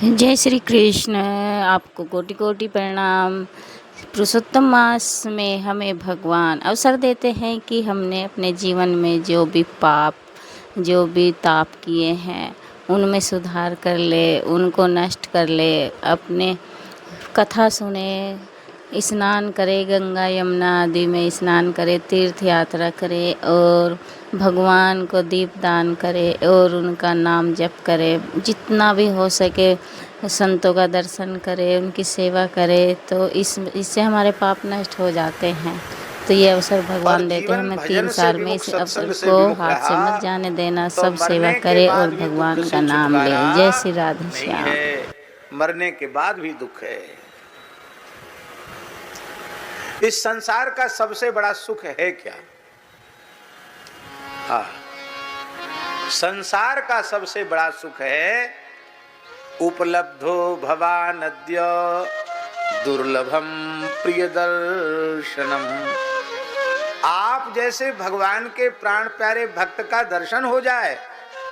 जय श्री कृष्ण। आपको कोटि कोटि प्रणाम। पुरुषोत्तम मास में हमें भगवान अवसर देते हैं कि हमने अपने जीवन में जो भी पाप जो भी ताप किए हैं उनमें सुधार कर ले, उनको नष्ट कर ले। अपने कथा सुने, स्नान करे, गंगा यमुना आदि में स्नान करे, तीर्थ यात्रा करे और भगवान को दीप दान करे और उनका नाम जप करे। जितना भी हो सके संतों का दर्शन करे, उनकी सेवा करे, तो इससे हमारे पाप नष्ट हो जाते हैं। तो ये अवसर भगवान देते हैं हमें 3 साल में। इस अवसर को हाथ से मत जाने देना। सब सेवा करे और भगवान का नाम ले। जय श्री राधे श्याम। मरने के बाद भी दुख है। इस संसार का सबसे बड़ा सुख है क्या? संसार का सबसे बड़ा सुख है उपलब्धो भवानद्य दुर्लभम प्रिय दर्शनम। आप जैसे भगवान के प्राण प्यारे भक्त का दर्शन हो जाए,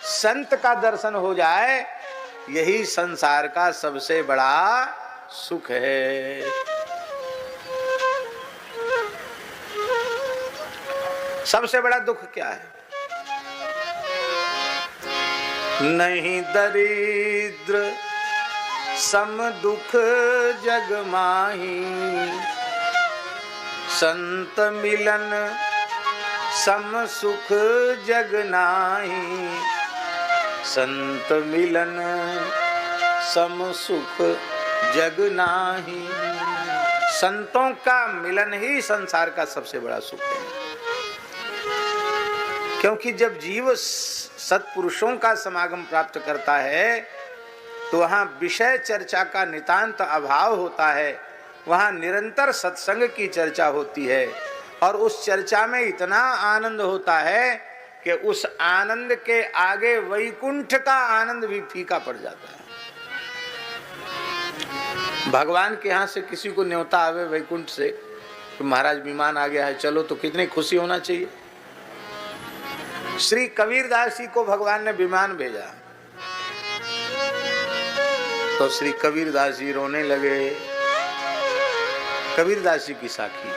संत का दर्शन हो जाए, यही संसार का सबसे बड़ा सुख है। सबसे बड़ा दुख क्या है? नहीं दरिद्र सम दुख जग माही, संत मिलन सम सुख जग नाही। संत मिलन सम सुख जग नाही। संतों का मिलन ही संसार का सबसे बड़ा सुख है। क्योंकि जब जीव सत्पुरुषों का समागम प्राप्त करता है तो वहाँ विषय चर्चा का नितांत अभाव होता है। वहाँ निरंतर सत्संग की चर्चा होती है और उस चर्चा में इतना आनंद होता है कि उस आनंद के आगे वैकुंठ का आनंद भी फीका पड़ जाता है। भगवान के यहाँ से किसी को न्योता आवे वैकुंठ से कि महाराज विमान आ गया है, चलो, तो कितनी खुशी होना चाहिए। श्री कबीरदास जी को भगवान ने विमान भेजा तो श्री कबीरदास जी रोने लगे। कबीरदास जी की साखी,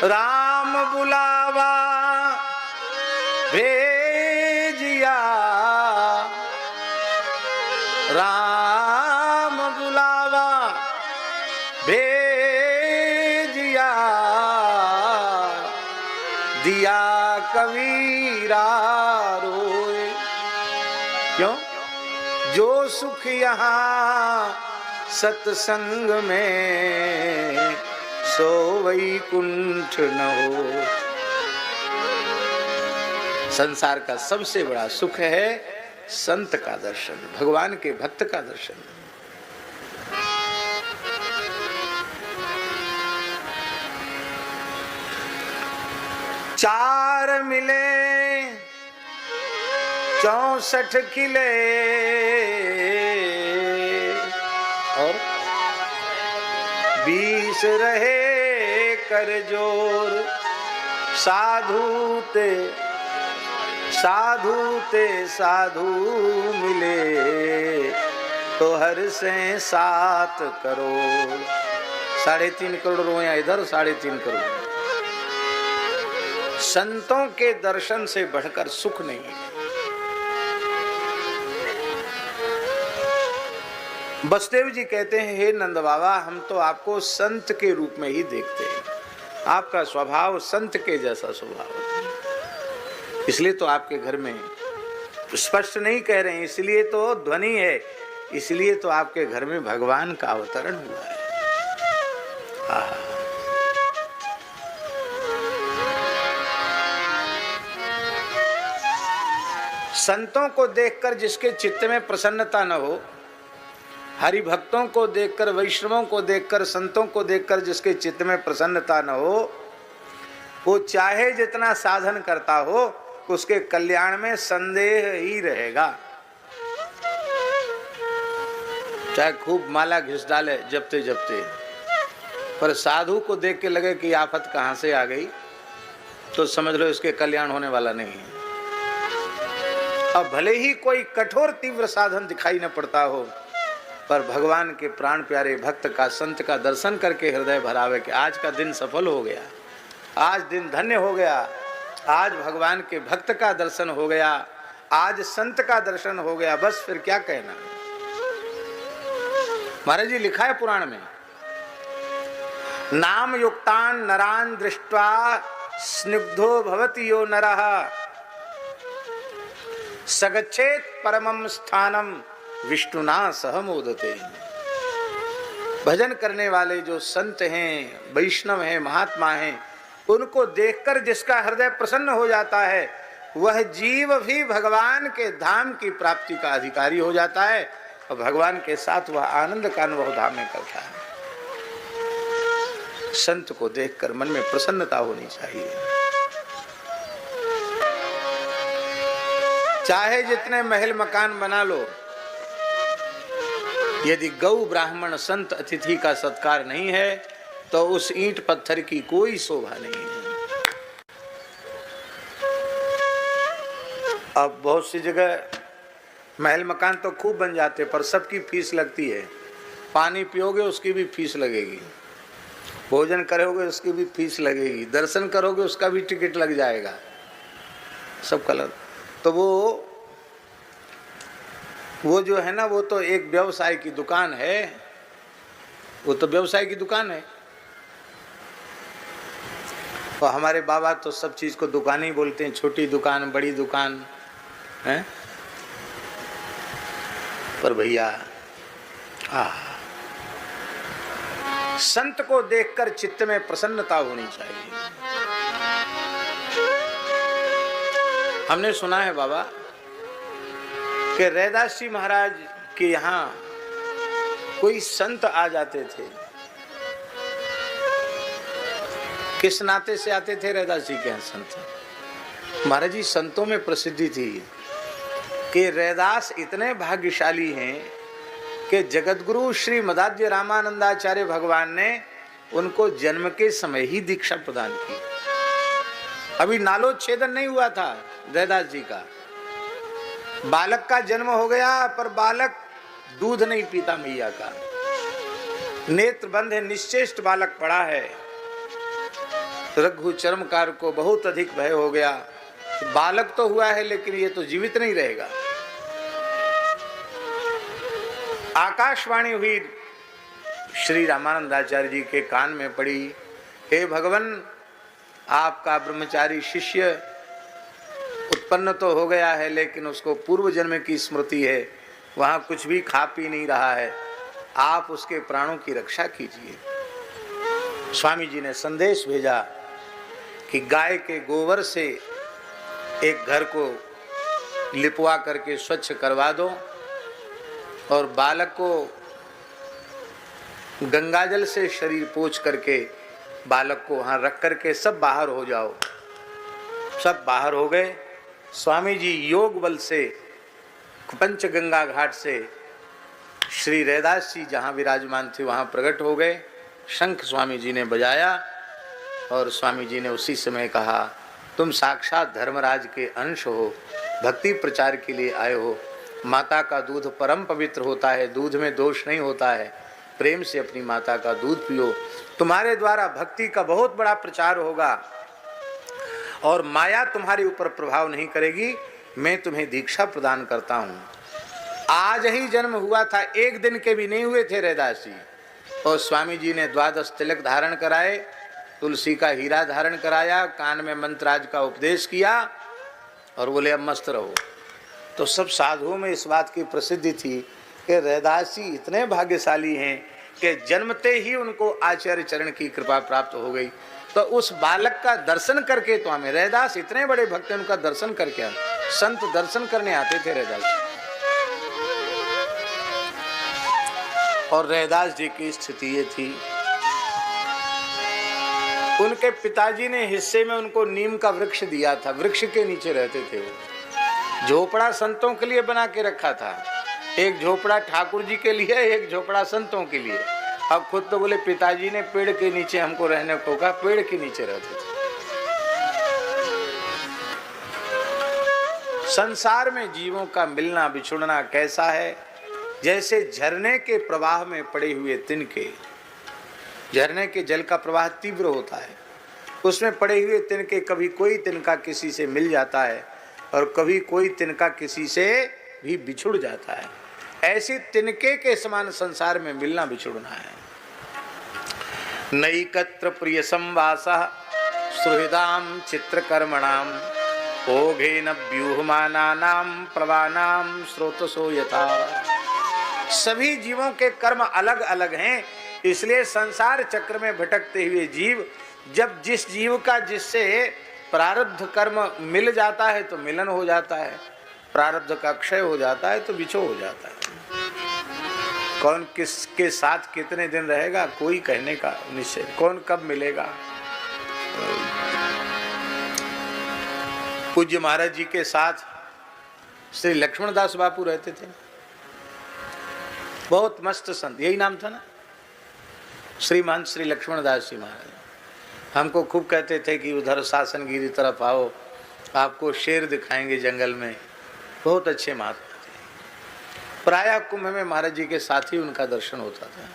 राम बुलावा भेजिया, राम बुलावा भेजिया, दिया कबीरा रोए। क्यों? जो सुख यहाँ सत्संग में सो वैकुंठ न हो। संसार का सबसे बड़ा सुख है संत का दर्शन, भगवान के भक्त का दर्शन। चार मिले 64 खिले और 20 रहे कर जोर। साधु ते साधु मिले तो हर से 7 करोड़। 3.5 करोड़ रोया इधर, 3.5 करोड़। संतों के दर्शन से बढ़कर सुख नहीं है। बसदेव जी कहते हैं, हे नंद बाबा, हम तो आपको संत के रूप में ही देखते हैं। आपका स्वभाव संत के जैसा स्वभाव है। इसलिए तो आपके घर में स्पष्ट नहीं कह रहे हैं, इसलिए तो ध्वनि है, इसलिए तो आपके घर में भगवान का अवतरण हुआ है। संतों को देखकर जिसके चित्त में प्रसन्नता न हो, हरि भक्तों को देखकर, वैष्णवों को देखकर, संतों को देखकर जिसके चित्त में प्रसन्नता न हो, वो चाहे जितना साधन करता हो, उसके कल्याण में संदेह ही रहेगा। चाहे खूब माला घिस डाले जपते जपते, पर साधु को देख के लगे कि आफत कहां से आ गई, तो समझ लो इसके कल्याण होने वाला नहीं है। अब भले ही कोई कठोर तीव्र साधन दिखाई न पड़ता हो, पर भगवान के प्राण प्यारे भक्त का, संत का दर्शन करके हृदय भरावे कि आज का दिन सफल हो गया, आज दिन धन्य हो गया, आज भगवान के भक्त का दर्शन हो गया, आज संत का दर्शन हो गया, बस फिर क्या कहना। महाराज जी लिखा है पुराण में, नाम युक्तान नरान दृष्ट्वा स्निग्धो भवति यो नरः सगच्छेत परमं स्थानम विष्णुना सह मोदते। भजन करने वाले जो संत हैं, वैष्णव हैं, महात्मा हैं, उनको देखकर जिसका हृदय प्रसन्न हो जाता है, वह जीव भी भगवान के धाम की प्राप्ति का अधिकारी हो जाता है और भगवान के साथ वह आनंद का अनुभव धाम में करता है। संत को देखकर मन में प्रसन्नता होनी चाहिए। चाहे जितने महल मकान बना लो, यदि गौ ब्राह्मण संत अतिथि का सत्कार नहीं है तो उस ईंट पत्थर की कोई शोभा नहीं है। अब बहुत सी जगह महल मकान तो खूब बन जाते, पर सबकी फीस लगती है। पानी पियोगे उसकी भी फीस लगेगी, भोजन करोगे उसकी भी फीस लगेगी, दर्शन करोगे उसका भी टिकट लग जाएगा, सब कलर। तो वो जो है ना, वो तो एक व्यवसाय की दुकान है, वो तो व्यवसाय की दुकान है। और हमारे बाबा तो सब चीज को दुकान ही बोलते हैं, छोटी दुकान, बड़ी दुकान है। पर भैया संत को देखकर चित्त में प्रसन्नता होनी चाहिए। हमने सुना है बाबा कि रैदास जी महाराज के यहाँ कोई संत आ जाते थे। किस नाते से आते थे रैदास जी के यहाँ संत? महाराज जी संतों में प्रसिद्धि थी कि रैदास इतने भाग्यशाली हैं कि जगतगुरु श्री मदाध्य रामानंदाचार्य भगवान ने उनको जन्म के समय ही दीक्षा प्रदान की। अभी नालोच्छेदन नहीं हुआ था रैदास जी का। बालक का जन्म हो गया, पर बालक दूध नहीं पीता मैया का, नेत्र बंद है, निश्चेष्ट बालक पड़ा है। रघु चर्मकार को बहुत अधिक भय हो गया, बालक तो हुआ है लेकिन ये तो जीवित नहीं रहेगा। आकाशवाणी हुई, श्री रामानंदाचार्य जी के कान में पड़ी, हे भगवान, आपका ब्रह्मचारी शिष्य उत्पन्न तो हो गया है लेकिन उसको पूर्व जन्म की स्मृति है, वहां कुछ भी खा पी नहीं रहा है, आप उसके प्राणों की रक्षा कीजिए। स्वामी जी ने संदेश भेजा कि गाय के गोबर से एक घर को लिपवा करके स्वच्छ करवा दो और बालक को गंगाजल से शरीर पोंछ करके बालक को वहां रख करके सब बाहर हो जाओ। सब बाहर हो गए। स्वामी जी योग बल से पंचगंगा घाट से श्री रैदास जी जहाँ विराजमान थे वहाँ प्रकट हो गए। शंख स्वामी जी ने बजाया और स्वामी जी ने उसी समय कहा, तुम साक्षात धर्मराज के अंश हो, भक्ति प्रचार के लिए आए हो। माता का दूध परम पवित्र होता है, दूध में दोष नहीं होता है, प्रेम से अपनी माता का दूध पियो। तुम्हारे द्वारा भक्ति का बहुत बड़ा प्रचार होगा और माया तुम्हारे ऊपर प्रभाव नहीं करेगी। मैं तुम्हें दीक्षा प्रदान करता हूँ। आज ही जन्म हुआ था, एक दिन के भी नहीं हुए थे रैदास जी, और स्वामी जी ने 12 तिलक धारण कराए, तुलसी का हीरा धारण कराया, कान में मंत्राज का उपदेश किया और बोले अब मस्त रहो। तो सब साधुओं में इस बात की प्रसिद्धि थी कि रैदास जी इतने भाग्यशाली हैं कि जन्मते ही उनको आचार्य चरण की कृपा प्राप्त हो गई। तो उस बालक का दर्शन करके तो हमें, रैदास इतने बड़े भक्त हैं, उनका दर्शन करके, संत दर्शन करने आते थे रैदास जी। और रैदास जी की स्थिति ये थी, उनके पिताजी ने हिस्से में उनको नीम का वृक्ष दिया था, वृक्ष के नीचे रहते थे वो। झोपड़ा संतों के लिए बना के रखा था, एक झोपड़ा ठाकुर जी के लिए, एक झोपड़ा संतों के लिए। अब खुद तो बोले पिताजी ने पेड़ के नीचे हमको रहने को कहा, पेड़ के नीचे रहते थे। संसार में जीवों का मिलना बिछुड़ना कैसा है जैसे झरने के प्रवाह में पड़े हुए तिनके, झरने के जल का प्रवाह तीव्र होता है, उसमें पड़े हुए तिनके, कभी कोई तिनका किसी से मिल जाता है और कभी कोई तिनका किसी से भी बिछुड़ जाता है। ऐसे तिनके के समान संसार में मिलना बिछुड़ना है। नैकत्र प्रिय संवासः सुहृदाम चित्रकर्मणाम ओघेन व्यूहमानानाम प्रवानाम स्रोतसो यथा। सभी जीवों के कर्म अलग अलग हैं, इसलिए संसार चक्र में भटकते हुए जीव, जब जिस जीव का जिससे प्रारब्ध कर्म मिल जाता है तो मिलन हो जाता है, प्रारब्ध का क्षय हो जाता है तो बिछो हो जाता है। कौन किसके साथ कितने दिन रहेगा कोई कहने का निश्चय, कौन कब मिलेगा। पूज्य महाराज जी के साथ श्री लक्ष्मण दास बापू रहते थे, बहुत मस्त संत, यही नाम था ना, श्रीमान श्री लक्ष्मण दास जी महाराज। हमको खूब कहते थे कि उधर शासनगिरी तरफ आओ, आपको शेर दिखाएंगे जंगल में। बहुत अच्छे महात्मा थे। प्रायः कुंभ में महाराज जी के साथ ही उनका दर्शन होता था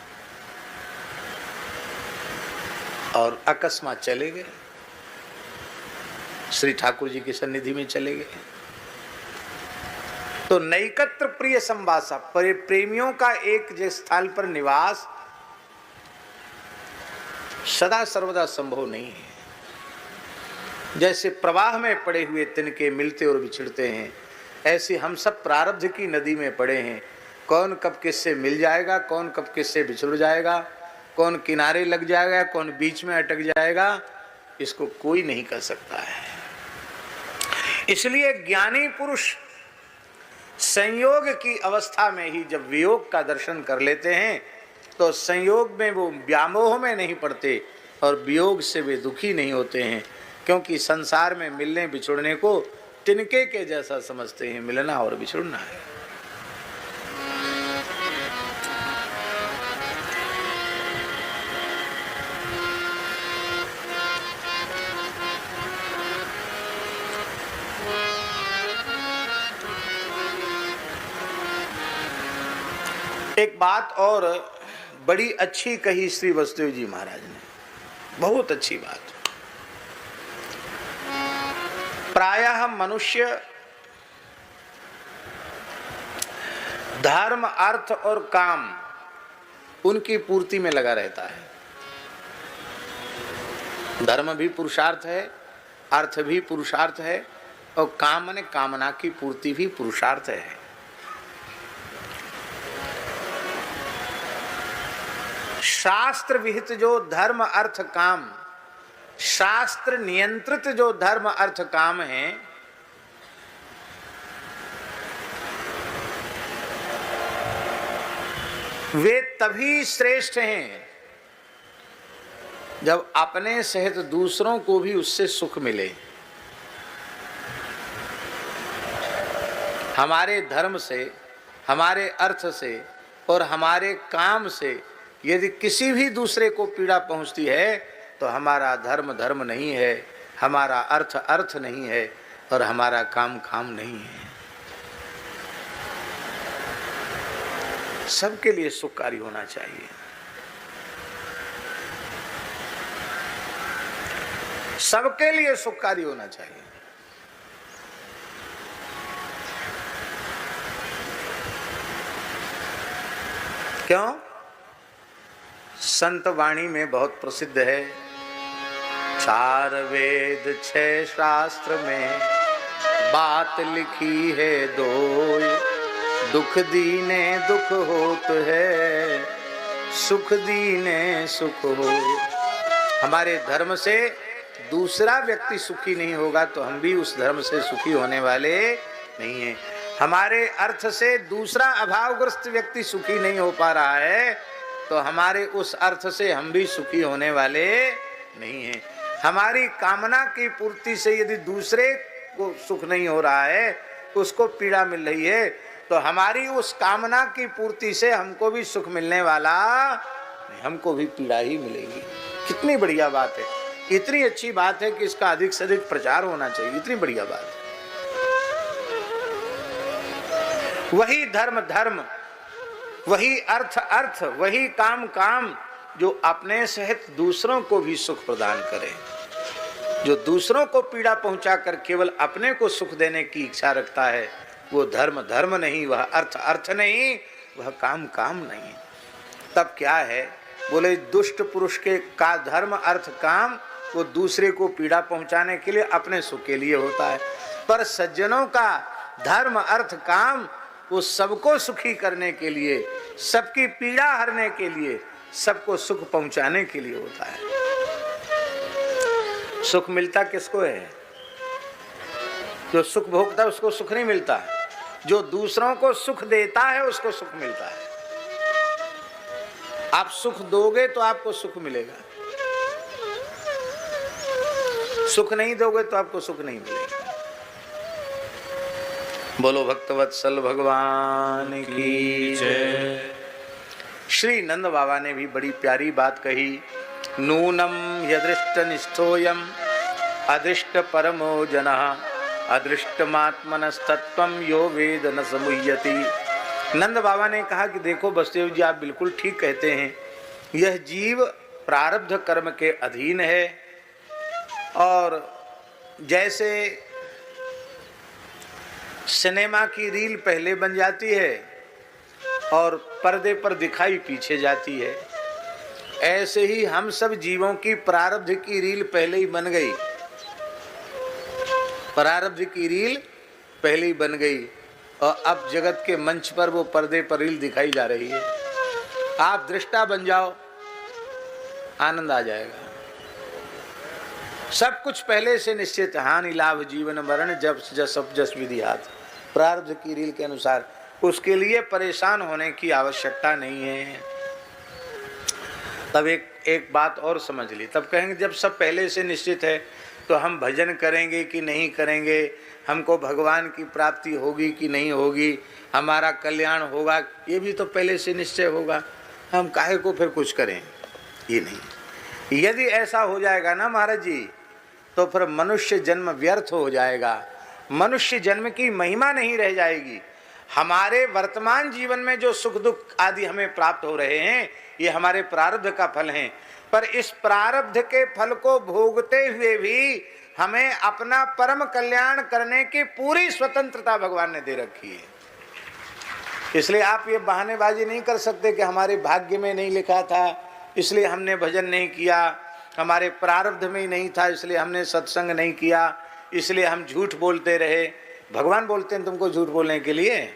और अकस्मात चले गए, श्री ठाकुर जी की सन्निधि में चले गए। तो नैकत्र प्रिय संवासा, प्रेमियों का एक जिस स्थल पर निवास सदा सर्वदा संभव नहीं है। जैसे प्रवाह में पड़े हुए तिनके मिलते और बिछड़ते हैं, ऐसे हम सब प्रारब्ध की नदी में पड़े हैं। कौन कब किससे मिल जाएगा, कौन कब किससे बिछड़ जाएगा, कौन किनारे लग जाएगा, कौन बीच में अटक जाएगा, इसको कोई नहीं कर सकता है। इसलिए ज्ञानी पुरुष संयोग की अवस्था में ही जब वियोग का दर्शन कर लेते हैं तो संयोग में वो व्यामोह में नहीं पड़ते और वियोग से वे दुखी नहीं होते हैं, क्योंकि संसार में मिलने बिछुड़ने को तिनके के जैसा समझते हैं। मिलना और बिछुड़ना है। एक बात और बड़ी अच्छी कही श्री वसुदेव जी महाराज ने, बहुत अच्छी बात। प्रायः मनुष्य धर्म अर्थ और काम उनकी पूर्ति में लगा रहता है। धर्म भी पुरुषार्थ है, अर्थ भी पुरुषार्थ है और काम माने कामना की पूर्ति भी पुरुषार्थ है। शास्त्र विहित जो धर्म अर्थ काम, शास्त्र नियंत्रित जो धर्म अर्थ काम है, वे तभी श्रेष्ठ हैं जब अपने सहित दूसरों को भी उससे सुख मिले। हमारे धर्म से, हमारे अर्थ से और हमारे काम से यदि किसी भी दूसरे को पीड़ा पहुंचती है तो हमारा धर्म धर्म नहीं है, हमारा अर्थ अर्थ नहीं है और हमारा काम काम नहीं है। सबके लिए सुखकारी होना चाहिए। सबके लिए सुखकारी होना चाहिए। क्यों? संत वाणी में बहुत प्रसिद्ध है, 4 वेद 6 शास्त्र में बात लिखी है 2, दुख दीने दुख होत है, सुख दीने सुख हो। हमारे धर्म से दूसरा व्यक्ति सुखी नहीं होगा तो हम भी उस धर्म से सुखी होने वाले नहीं हैं। हमारे अर्थ से दूसरा अभावग्रस्त व्यक्ति सुखी नहीं हो पा रहा है तो हमारे उस अर्थ से हम भी सुखी होने वाले नहीं हैं। हमारी कामना की पूर्ति से यदि दूसरे को सुख नहीं हो रहा है, उसको पीड़ा मिल रही है, तो हमारी उस कामना की पूर्ति से हमको भी सुख मिलने वाला नहीं, हमको भी पीड़ा ही मिलेगी। कितनी बढ़िया बात है, इतनी अच्छी बात है कि इसका अधिक से अधिक प्रचार होना चाहिए। इतनी बढ़िया बात है। वही धर्म धर्म वही अर्थ अर्थ, वही काम काम, जो अपने सहित दूसरों को भी सुख प्रदान करे। जो दूसरों को पीड़ा पहुंचाकर केवल अपने को सुख देने की इच्छा रखता है, वो धर्म धर्म नहीं, वह अर्थ अर्थ नहीं, वह काम काम नहीं। तब क्या है? बोले दुष्ट पुरुष के का धर्म अर्थ काम वो दूसरे को पीड़ा पहुंचाने के लिए, अपने सुख के लिए होता है। पर सज्जनों का धर्म अर्थ काम वो सबको सुखी करने के लिए, सबकी पीड़ा हरने के लिए, सबको सुख पहुंचाने के लिए होता है। सुख मिलता किसको है? जो सुख भोगता है उसको सुख नहीं मिलता, जो दूसरों को सुख देता है उसको सुख मिलता है। आप सुख दोगे तो आपको सुख मिलेगा, सुख नहीं दोगे तो आपको सुख नहीं मिलेगा। बोलो भक्तवत्सल भगवान की जय। श्री नंद बाबा ने भी बड़ी प्यारी बात कही, नूनम यदृष्ट निष्ठोयम अदृष्ट परमो जनः अदृष्टमात्मनस्तत्वं यो वेद न समुह्यति। नंद बाबा ने कहा कि देखो बसदेव जी, आप बिल्कुल ठीक कहते हैं, यह जीव प्रारब्ध कर्म के अधीन है। और जैसे सिनेमा की रील पहले बन जाती है और पर्दे पर दिखाई पीछे जाती है, ऐसे ही हम सब जीवों की प्रारब्ध की रील पहले ही बन गई, प्रारब्ध की रील पहले ही बन गई और अब जगत के मंच पर वो पर्दे पर रील दिखाई जा रही है। आप दृष्टा बन जाओ, आनंद आ जाएगा। सब कुछ पहले से निश्चित, हानि लाभ जीवन मरण जब जस जस विधि हाथ, प्रारब्ध की रील के अनुसार। उसके लिए परेशान होने की आवश्यकता नहीं है। तब एक बात और समझ ली, तब कहेंगे जब सब पहले से निश्चित है तो हम भजन करेंगे कि नहीं करेंगे, हमको भगवान की प्राप्ति होगी कि नहीं होगी, हमारा कल्याण होगा, ये भी तो पहले से निश्चय होगा, हम काहे को फिर कुछ करें? ये नहीं। यदि ऐसा हो जाएगा ना महाराज जी, तो फिर मनुष्य जन्म व्यर्थ हो जाएगा, मनुष्य जन्म की महिमा नहीं रह जाएगी। हमारे वर्तमान जीवन में जो सुख दुख आदि हमें प्राप्त हो रहे हैं, ये हमारे प्रारब्ध का फल हैं। पर इस प्रारब्ध के फल को भोगते हुए भी हमें अपना परम कल्याण करने की पूरी स्वतंत्रता भगवान ने दे रखी है। इसलिए आप ये बहानेबाजी नहीं कर सकते कि हमारे भाग्य में नहीं लिखा था इसलिए हमने भजन नहीं किया, हमारे प्रारब्ध में ही नहीं था इसलिए हमने सत्संग नहीं किया, इसलिए हम झूठ बोलते रहे। भगवान बोलते हैं तुमको झूठ बोलने के लिए,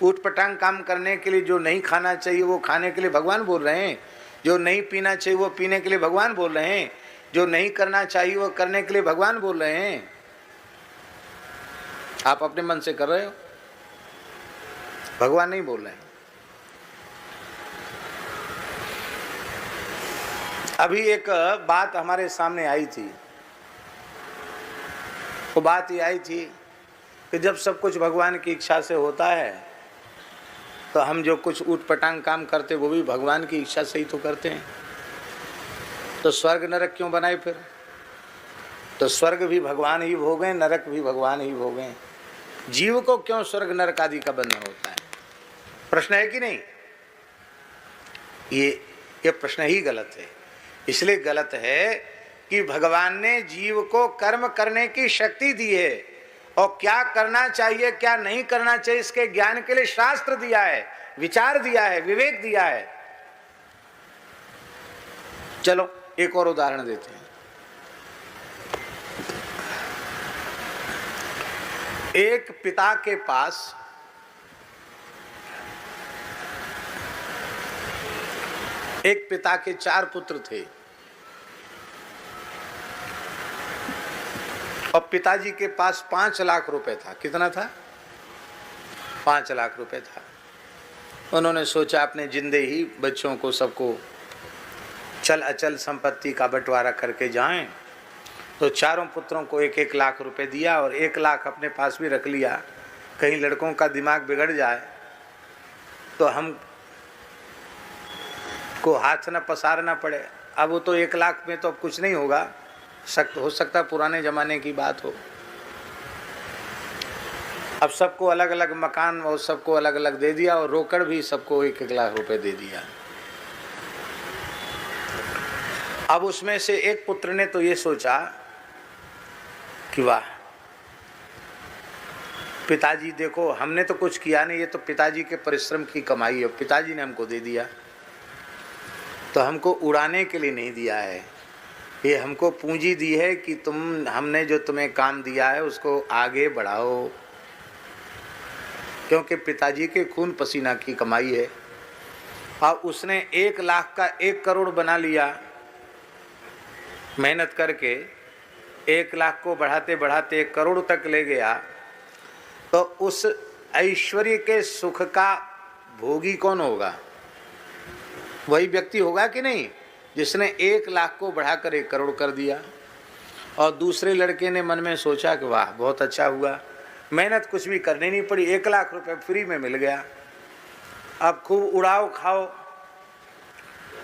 ऊट पटांग काम करने के लिए। जो नहीं खाना चाहिए वो खाने के लिए भगवान बोल रहे हैं, जो नहीं पीना चाहिए वो पीने के लिए भगवान बोल रहे हैं, जो नहीं करना चाहिए वो करने के लिए भगवान बोल रहे हैं। आप अपने मन से कर रहे हो, भगवान नहीं बोल रहे हैं। अभी एक बात हमारे सामने आई थी, वो बात ये आई थी कि जब सब कुछ भगवान की इच्छा से होता है तो हम जो कुछ ऊट पटांग काम करते वो भी भगवान की इच्छा से ही तो करते हैं। तो स्वर्ग नरक क्यों बनाए फिर? तो स्वर्ग भी भगवान ही भोगें, नरक भी भगवान ही भोगें। जीव को क्यों स्वर्ग नरक आदि का बंधन होता है? प्रश्न है कि नहीं? ये प्रश्न ही गलत है। इसलिए गलत है कि भगवान ने जीव को कर्म करने की शक्ति दी है और क्या करना चाहिए क्या नहीं करना चाहिए इसके ज्ञान के लिए शास्त्र दिया है, विचार दिया है, विवेक दिया है। चलो एक और उदाहरण देते हैं। एक पिता के पास एक पिता के 4 पुत्र थे और पिताजी के पास 5 लाख रुपए था। कितना था? 5 लाख रुपए था। उन्होंने सोचा अपने जिंदे ही बच्चों को सबको चल अचल संपत्ति का बंटवारा करके जाएं। तो चारों पुत्रों को 1-1 लाख रुपए दिया और 1 लाख अपने पास भी रख लिया, कहीं लड़कों का दिमाग बिगड़ जाए तो हम को हाथ न पसारना पड़े। अब वो तो 1 लाख में तो अब कुछ नहीं होगा, हो सकता पुराने जमाने की बात हो। अब सबको अलग अलग मकान और सबको अलग अलग दे दिया और रोकड़ भी सबको 1-1 लाख रुपए दे दिया। अब उसमें से एक पुत्र ने तो ये सोचा कि वाह पिताजी देखो, हमने तो कुछ किया नहीं, ये तो पिताजी के परिश्रम की कमाई है, पिताजी ने हमको दे दिया, तो हमको उड़ाने के लिए नहीं दिया है, ये हमको पूंजी दी है कि हमने जो तुम्हें काम दिया है उसको आगे बढ़ाओ, क्योंकि पिताजी के खून पसीना की कमाई है। अब उसने 1 लाख का 1 करोड़ बना लिया मेहनत करके, 1 लाख को बढ़ाते बढ़ाते 1 करोड़ तक ले गया, तो उस ऐश्वर्य के सुख का भोगी कौन होगा? वही व्यक्ति होगा कि नहीं जिसने 1 लाख को बढ़ाकर 1 करोड़ कर दिया। और दूसरे लड़के ने मन में सोचा कि वाह बहुत अच्छा हुआ, मेहनत कुछ भी करनी नहीं पड़ी, 1 लाख रुपए फ्री में मिल गया, अब खूब उड़ाओ खाओ।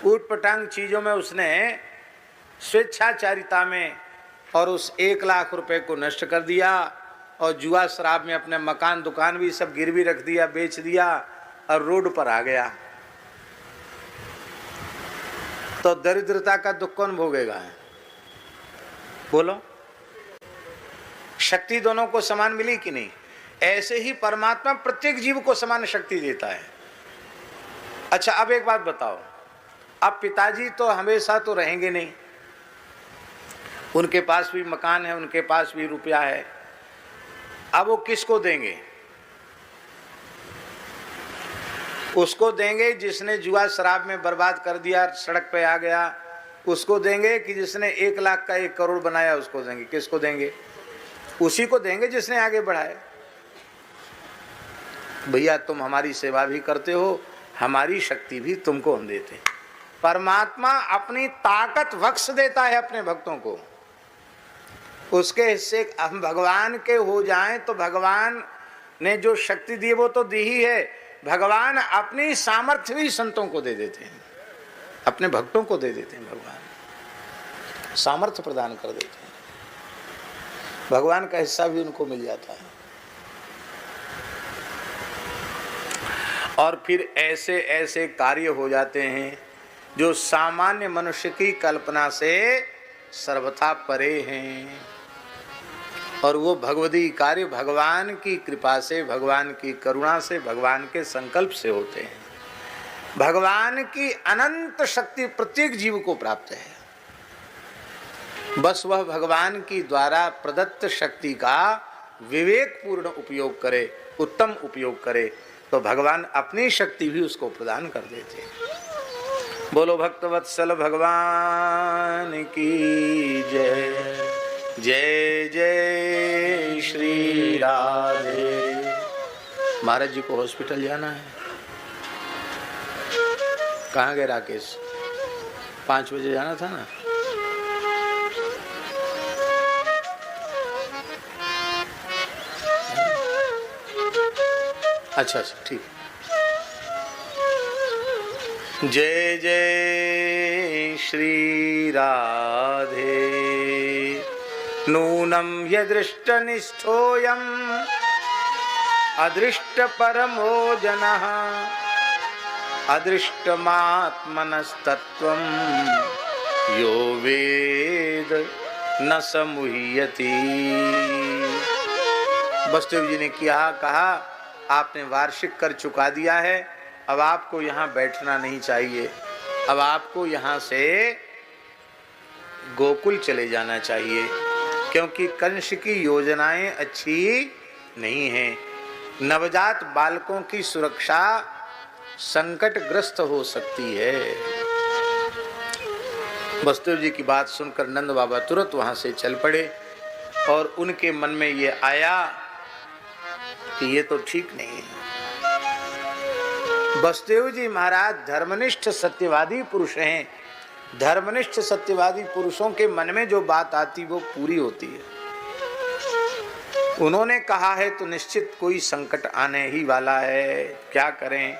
ऊट पटांग चीज़ों में उसने स्वेच्छाचारिता में और उस 1 लाख रुपए को नष्ट कर दिया, और जुआ शराब में अपने मकान दुकान भी सब गिरवी रख दिया, बेच दिया और रोड पर आ गया। तो दरिद्रता का दुख कौन भोगेगा? बोलो, शक्ति दोनों को समान मिली कि नहीं? ऐसे ही परमात्मा प्रत्येक जीव को समान शक्ति देता है। अच्छा अब एक बात बताओ, अब पिताजी तो हमेशा तो रहेंगे नहीं, उनके पास भी मकान है, उनके पास भी रुपया है, अब वो किसको देंगे? उसको देंगे जिसने जुआ शराब में बर्बाद कर दिया, सड़क पे आ गया, उसको देंगे कि जिसने 1 लाख का 1 करोड़ बनाया उसको देंगे? किसको देंगे? उसी को देंगे जिसने आगे बढ़ाए। भैया तुम हमारी सेवा भी करते हो, हमारी शक्ति भी तुमको हम देते हैं। परमात्मा अपनी ताकत बख्श देता है अपने भक्तों को, उसके हिस्से हम भगवान के हो जाएं तो भगवान ने जो शक्ति दी वो तो दी ही है, भगवान अपनी सामर्थ्य भी संतों को दे देते हैं, अपने भक्तों को दे देते हैं, भगवान सामर्थ्य प्रदान कर देते हैं, भगवान का हिस्सा भी उनको मिल जाता है। और फिर ऐसे ऐसे कार्य हो जाते हैं जो सामान्य मनुष्य की कल्पना से सर्वथा परे हैं, और वो भगवदी कार्य भगवान की कृपा से, भगवान की करुणा से, भगवान के संकल्प से होते हैं। भगवान की अनंत शक्ति प्रत्येक जीव को प्राप्त है, बस वह भगवान की द्वारा प्रदत्त शक्ति का विवेकपूर्ण उपयोग करे, उत्तम उपयोग करे, तो भगवान अपनी शक्ति भी उसको प्रदान कर देते हैं। बोलो भक्तवत्सल भगवान की जय। जय जय श्री राधे। महाराज जी को हॉस्पिटल जाना है। कहाँ गए राकेश? 5 बजे जाना था ना। अच्छा अच्छा ठीक है। जय जय श्री राधे। नूनं यदृष्ट निष्ठोऽयं अदृष्ट परमो जनः अदृष्टमात्मनस्तत्त्वं यो वेद न समुह्यति। वसुदेव जी ने कहा आपने वार्षिक कर चुका दिया है, अब आपको यहाँ बैठना नहीं चाहिए, अब आपको यहाँ से गोकुल चले जाना चाहिए, क्योंकि कंस की योजनाएं अच्छी नहीं हैं। नवजात बालकों की सुरक्षा संकटग्रस्त हो सकती है। वसुदेव जी की बात सुनकर नंद बाबा तुरंत वहां से चल पड़े, और उनके मन में ये आया कि ये तो ठीक नहीं है। वसुदेव जी महाराज धर्मनिष्ठ सत्यवादी पुरुष हैं। धर्मनिष्ठ सत्यवादी पुरुषों के मन में जो बात आती वो पूरी होती है। उन्होंने कहा है तो निश्चित कोई संकट आने ही वाला है, क्या करें।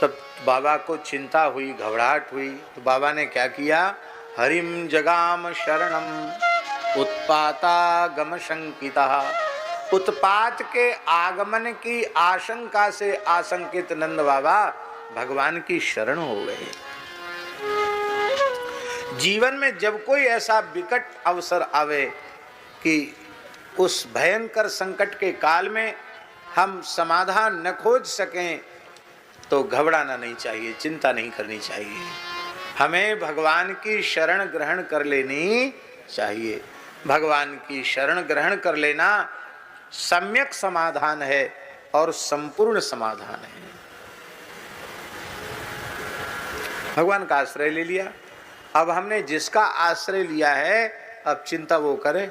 तब बाबा को चिंता हुई, घबराहट हुई, तो बाबा ने क्या किया? हरिम जगाम शरणम उत्पाता गम शंकिता उत्पात के आगमन की आशंका से आशंकित नंद बाबा भगवान की शरण हो गए। जीवन में जब कोई ऐसा विकट अवसर आवे कि उस भयंकर संकट के काल में हम समाधान न खोज सकें तो घबराना नहीं चाहिए, चिंता नहीं करनी चाहिए। हमें भगवान की शरण ग्रहण कर लेनी चाहिए। भगवान की शरण ग्रहण कर लेना सम्यक समाधान है और संपूर्ण समाधान है। भगवान का आश्रय ले लिया, अब हमने जिसका आश्रय लिया है अब चिंता वो करे,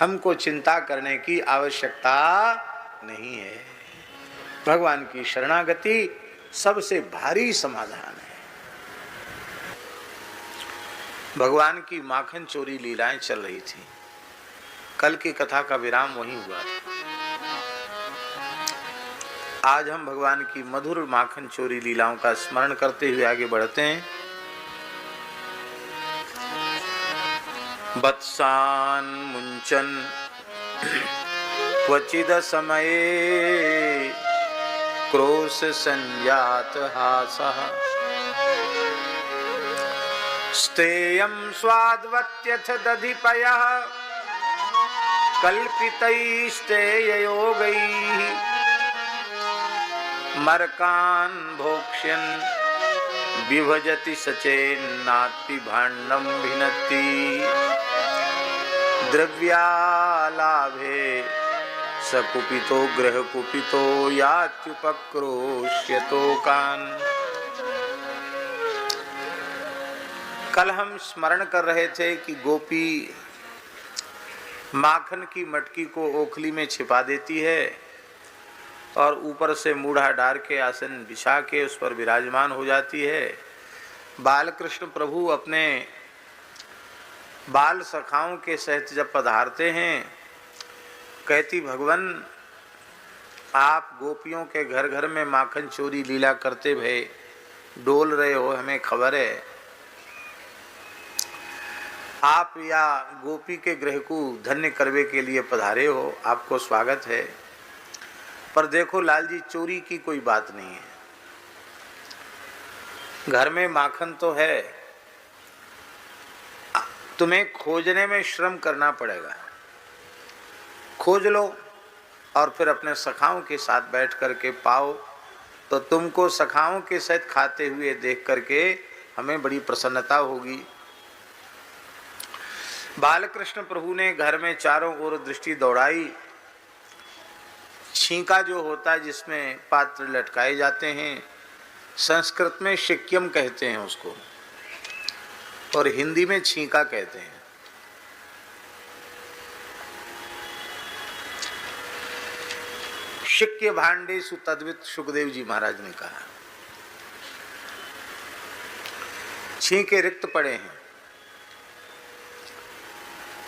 हमको चिंता करने की आवश्यकता नहीं है। भगवान की शरणागति सबसे भारी समाधान है। भगवान की माखन चोरी लीलाएं चल रही थी। कल की कथा का विराम वहीं हुआ था। आज हम भगवान की मधुर माखन चोरी लीलाओं का स्मरण करते हुए आगे बढ़ते हैं। वत्सान मुंचन क्वचिद समये क्रोश संजात हासः स्तेयं स्वाद्वत्यथ दधिपयः कल्पितैस्तेययोगैः मर्कान् भोक्ष्यन् विभजति सचेन्नाति भाण्डं भिनत्ति द्रव्यालाभे सकुपितो गृहकुपितो यात्युपक्रोश्यतो कान्। कल हम स्मरण कर रहे थे कि गोपी माखन की मटकी को ओखली में छिपा देती है और ऊपर से मूढ़ा डार के आसन बिछा के उस पर विराजमान हो जाती है। बालकृष्ण प्रभु अपने बाल सखाओं के सहित जब पधारते हैं, कहती भगवान आप गोपियों के घर घर में माखन चोरी लीला करते भय डोल रहे हो, हमें खबर है। आप या गोपी के गृह को धन्य करने के लिए पधारे हो, आपको स्वागत है। पर देखो लाल जी, चोरी की कोई बात नहीं है। घर में माखन तो है, तुम्हें खोजने में श्रम करना पड़ेगा। खोज लो और फिर अपने सखाओं के साथ बैठ करके पाओ, तो तुमको सखाओं के साथ खाते हुए देख करके हमें बड़ी प्रसन्नता होगी। बालकृष्ण प्रभु ने घर में चारों ओर दृष्टि दौड़ाई। छींका जो होता है जिसमें पात्र लटकाए जाते हैं, संस्कृत में शिक्यम कहते हैं उसको, और हिंदी में छींका कहते हैं। शिक्य भांडेषु तद्वित, सुखदेव जी महाराज ने कहा। छींके रिक्त पड़े हैं।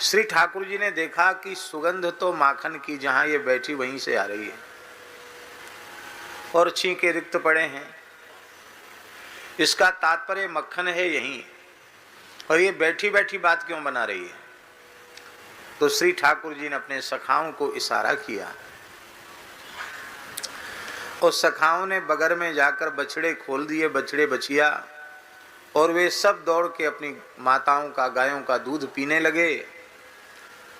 श्री ठाकुर जी ने देखा कि सुगंध तो माखन की जहां ये बैठी वहीं से आ रही है और छींके रिक्त पड़े हैं। इसका तात्पर्य मक्खन है यहीं, और ये बैठी बैठी बात क्यों बना रही है। तो श्री ठाकुर जी ने अपने सखाओं को इशारा किया और सखाओं ने बगर में जाकर बछड़े खोल दिए, बछड़े बछिया, और वे सब दौड़ के अपनी माताओं का, गायों का दूध पीने लगे।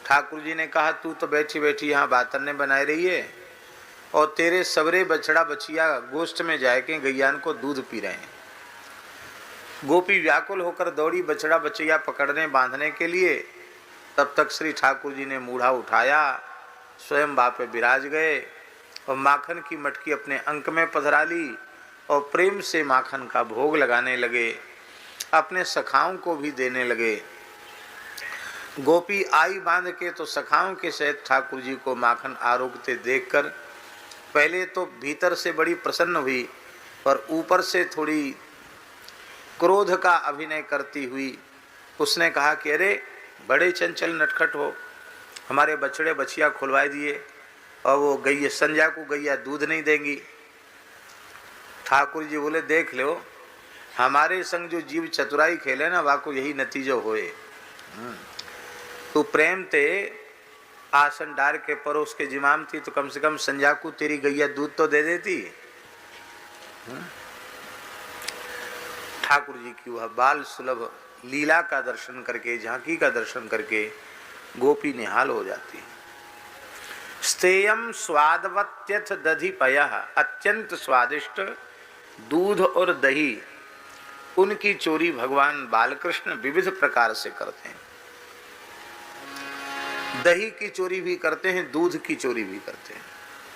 ठाकुर जी ने कहा तू तो बैठी बैठी यहाँ बातरने बनाए रही है और तेरे सबरे बछड़ा बछिया गोष्ठ में जाके गैयान को दूध पी रहे हैं। गोपी व्याकुल होकर दौड़ी बछड़ा बछिया पकड़ने बांधने के लिए। तब तक श्री ठाकुर जी ने मूढ़ा उठाया, स्वयं बापे विराज गए और माखन की मटकी अपने अंक में पधरा ली और प्रेम से माखन का भोग लगाने लगे, अपने सखाओं को भी देने लगे। गोपी आई बांध के तो सखाओं के सहित ठाकुर जी को माखन आरोगते देखकर पहले तो भीतर से बड़ी प्रसन्न हुई, पर ऊपर से थोड़ी क्रोध का अभिनय करती हुई उसने कहा कि अरे बड़े चंचल नटखट हो, हमारे बछड़े बछिया खुलवा दिए और वो गैया संध्या को गैया दूध नहीं देंगी। ठाकुर जी बोले देख लो, हमारे संग जो जीव चतुराई खेले ना वाको यही नतीजो होए। तो प्रेम ते आसन डाल के परोस के जिमाम थी, तो कम से कम संजा को तेरी गैया दूध तो दे देती। ठाकुर जी की वह बाल सुलभ लीला का दर्शन करके, झांकी का दर्शन करके गोपी निहाल हो जाती है। स्तेयम स्वादवत्यथ दधि पयः, अत्यंत स्वादिष्ट दूध और दही, उनकी चोरी भगवान बालकृष्ण विविध प्रकार से करते हैं। दही की चोरी भी करते हैं, दूध की चोरी भी करते हैं।